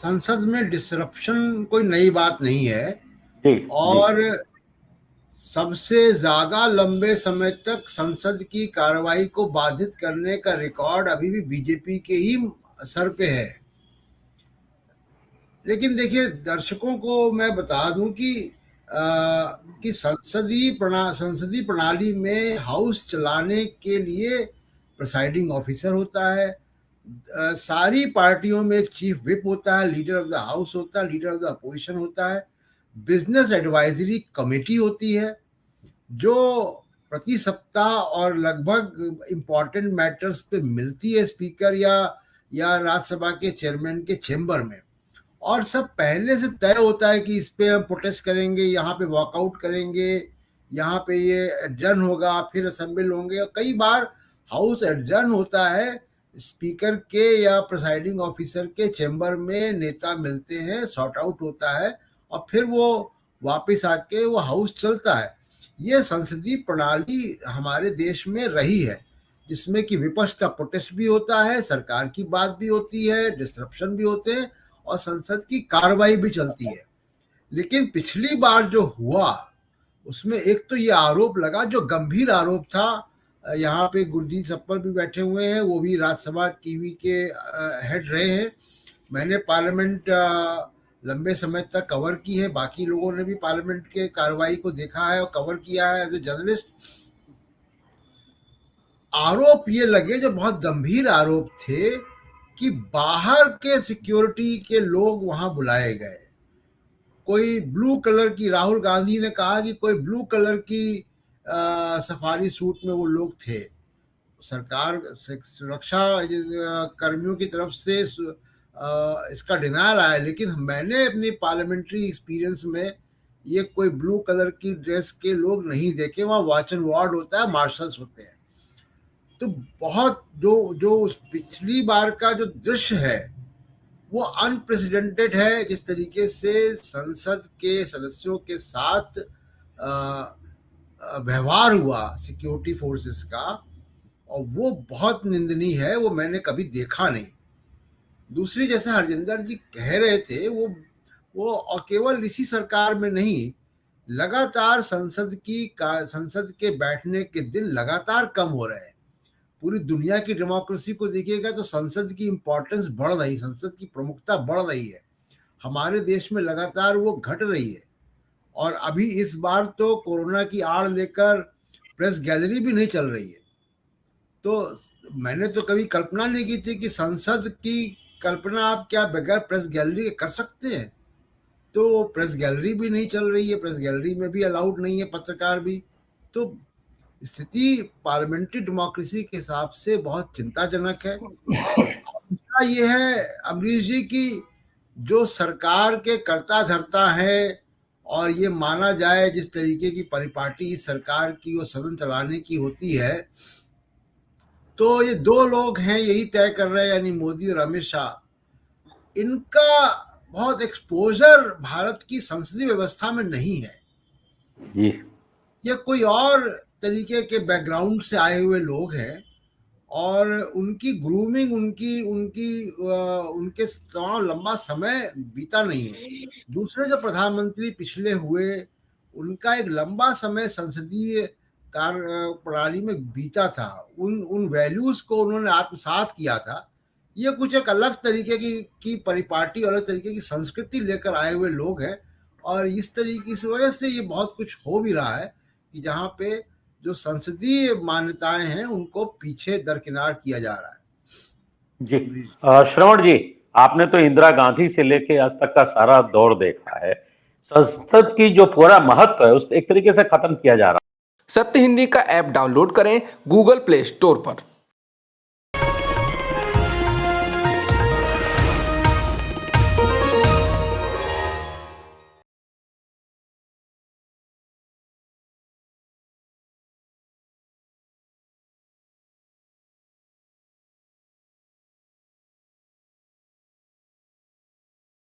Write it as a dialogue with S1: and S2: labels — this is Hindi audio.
S1: संसद में डिसरप्शन कोई नई बात नहीं है।
S2: जी जी।
S1: और सबसे ज्यादा लंबे समय तक संसद की कार्रवाई को बाधित करने का रिकॉर्ड अभी भी बीजेपी के ही सर पे है। लेकिन देखिए, दर्शकों को मैं बता दूं कि संसदीय प्रणाली में हाउस चलाने के लिए प्रिसाइडिंग ऑफिसर होता है। सारी पार्टियों में एक चीफ विप होता है, लीडर ऑफ द हाउस होता है, लीडर ऑफ द अपोजिशन होता है, बिजनेस एडवाइजरी कमेटी होती है जो प्रति सप्ताह और लगभग इम्पोर्टेंट मैटर्स पे मिलती है स्पीकर या राज्यसभा के चेयरमैन के चेंबर में। और सब पहले से तय होता है कि इस पे हम प्रोटेस्ट करेंगे, यहाँ पे वॉकआउट करेंगे, यहाँ पे ये एडजर्न होगा, फिर असेंबल होंगे। और कई बार हाउस एडजर्न होता है, स्पीकर के या प्रिसाइडिंग ऑफिसर के चेंबर में नेता मिलते हैं, सॉर्ट आउट होता है और फिर वो वापस आके वो हाउस चलता है। ये संसदीय प्रणाली हमारे देश में रही है, जिसमें कि विपक्ष का प्रोटेस्ट भी होता है, सरकार की बात भी होती है, डिसरप्शन भी होते हैं और संसद की कार्रवाई भी चलती है। लेकिन पिछली बार जो हुआ उसमें एक तो ये आरोप लगा, जो गंभीर आरोप था, यहाँ पे गुरजीत सप्पल भी बैठे हुए हैं, वो भी राज्यसभा टीवी के हेड रहे हैं। मैंने पार्लियामेंट लंबे समय तक कवर की है, बाकी लोगों ने भी पार्लियामेंट के कार्रवाई को देखा है और कवर किया है एज ए जर्नलिस्ट। आरोप ये लगे जो बहुत गंभीर आरोप थे कि बाहर के सिक्योरिटी के लोग वहां बुलाए गए। कोई ब्लू कलर की, राहुल गांधी ने कहा कि कोई ब्लू कलर की सफारी सूट में वो लोग थे। सरकार सुरक्षा कर्मियों की तरफ से इसका डिनायल आया, लेकिन मैंने अपनी पार्लियामेंट्री एक्सपीरियंस में ये कोई ब्लू कलर की ड्रेस के लोग नहीं देखे। वहाँ वॉच एंड वार्ड होता है, मार्शल्स होते हैं। तो बहुत जो उस पिछली बार का जो दृश्य है वो अनप्रेसिडेंटेड है, जिस तरीके से संसद के सदस्यों के साथ व्यवहार हुआ सिक्योरिटी फोर्सेस का, और वो बहुत निंदनीय है, वो मैंने कभी देखा नहीं। दूसरी, जैसे हरजिंदर जी कह रहे थे, वो और केवल इसी सरकार में नहीं, लगातार संसद के बैठने के दिन लगातार कम हो रहे हैं। पूरी दुनिया की डेमोक्रेसी को देखिएगा तो संसद की इम्पोर्टेंस बढ़ रही, संसद की प्रमुखता बढ़ रही है। हमारे देश में लगातार वो घट रही है। और अभी इस बार तो कोरोना की आड़ लेकर प्रेस गैलरी भी नहीं चल रही है। तो मैंने तो कभी कल्पना नहीं की थी कि संसद की कल्पना आप क्या बगैर प्रेस गैलरी के कर सकते हैं। तो प्रेस गैलरी भी नहीं चल रही है, प्रेस गैलरी में भी अलाउड नहीं है पत्रकार भी। तो स्थिति पार्लियामेंट्री डेमोक्रेसी के हिसाब से बहुत चिंताजनक है। दूसरा ये है अमरीश जी की जो सरकार के कर्ता धर्ता है, और ये माना जाए जिस तरीके की परिपाटी इस सरकार की वो सदन चलाने की होती है, तो ये दो लोग हैं यही तय कर रहे हैं, यानी मोदी और अमित शाह। इनका बहुत एक्सपोजर भारत की संसदीय व्यवस्था में नहीं है। ये कोई और तरीके के बैकग्राउंड से आए हुए लोग हैं और उनकी ग्रूमिंग, उनके तमाम लंबा समय बीता नहीं है। दूसरे जो प्रधानमंत्री पिछले हुए, उनका एक लंबा समय संसदीय कार्य प्रणाली में बीता था, उन वैल्यूज को उन्होंने आत्मसात किया था। ये कुछ एक अलग तरीके की परिपाटी, अलग तरीके की संस्कृति लेकर आए हुए लोग हैं। और इस तरीके की वजह से ये बहुत कुछ हो भी रहा है कि जहाँ पे जो संसदीय मान्यताएं हैं उनको पीछे दरकिनार किया जा रहा है।
S2: जी श्रवण जी, आपने तो इंदिरा गांधी से लेके आज तक का सारा दौर देखा है। संसद की जो पूरा महत्व है उस एक तरीके से खत्म किया जा रहा है।
S3: सत्य हिंदी का ऐप डाउनलोड करें गूगल प्ले स्टोर पर।